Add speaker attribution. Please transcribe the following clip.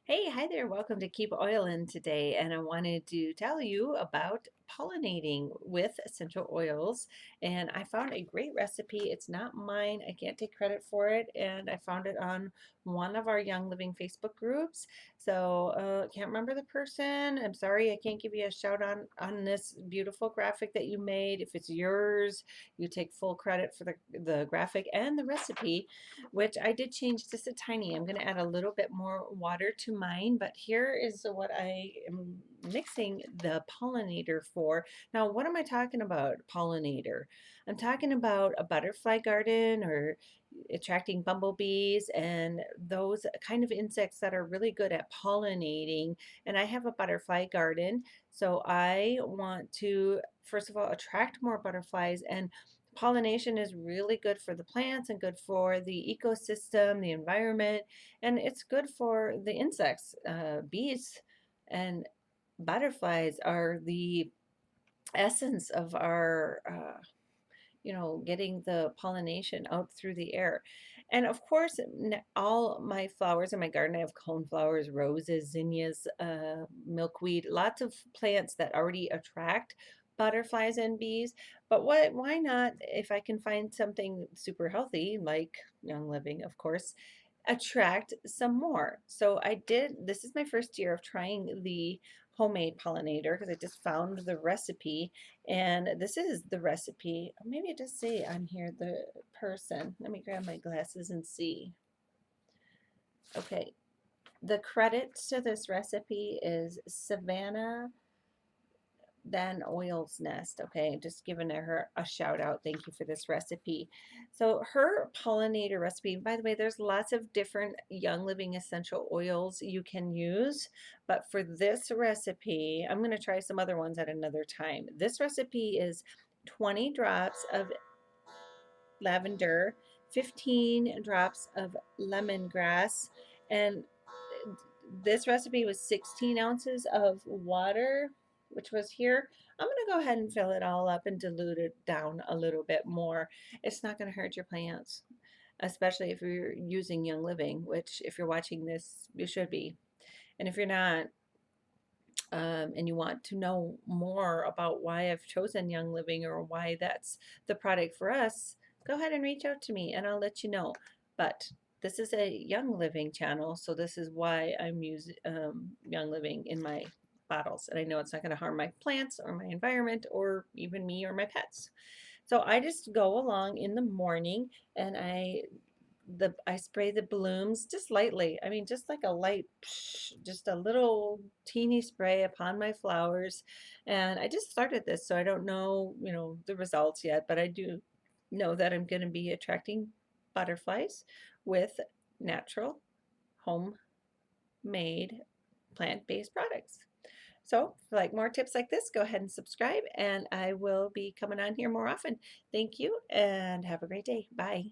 Speaker 1: Hi there. Welcome to Keep Oilin' today. And I wanted to tell you about pollinating with essential oils. And I found a great recipe. It's not mine, I can't take credit for it. And I found it on one of our Young Living Facebook groups. So can't remember the person. I'm sorry, I can't give you a shout on this beautiful graphic that you made. If it's yours, you take full credit for the graphic and the recipe, which I did change just a tiny. I'm going to add a little bit more water to mine, but here is what I am mixing the pollinator for. Now, what am I talking about, pollinator? I'm talking about a butterfly garden or attracting bumblebees and those kind of insects that are really good at pollinating. And I have a butterfly garden, so I want to, first of all, attract more butterflies, and pollination is really good for the plants and good for the ecosystem, the environment, and it's good for the insects. Bees and butterflies are the essence of our getting the pollination out through the air. And of course, all my flowers in my garden, I have coneflowers, roses, zinnias, milkweed, lots of plants that already attract butterflies and bees. But why not, if I can find something super healthy, like Young Living, of course, attract some more. So this is my first year of trying the homemade pollinator because I just found the recipe, and this is the recipe. Maybe it does say on here the person. Let me grab my glasses and see. Okay, the credit to this recipe is Savannah Van Oil's Nest. Okay, just giving her a shout out. Thank you for this recipe. So her pollinator recipe, by the way, there's lots of different Young Living essential oils you can use, but for this recipe, I'm going to try some other ones at another time. This recipe is 20 drops of lavender, 15 drops of lemongrass, and this recipe was 16 ounces of water, which was here. I'm going to go ahead and fill it all up and dilute it down a little bit more. It's not going to hurt your plants, especially if you're using Young Living, which if you're watching this, you should be. And if you're not, and you want to know more about why I've chosen Young Living or why that's the product for us, go ahead and reach out to me and I'll let you know. But this is a Young Living channel, so this is why I'm using Young Living in my bottles. And I know it's not going to harm my plants or my environment or even me or my pets. So I just go along in the morning and I spray the blooms just lightly. I mean, just like a light, just a little teeny spray upon my flowers. And I just started this, so I don't know, the results yet, but I do know that I'm going to be attracting butterflies with natural, homemade, plant-based products. So, if you like more tips like this, go ahead and subscribe, and I will be coming on here more often. Thank you, and have a great day. Bye.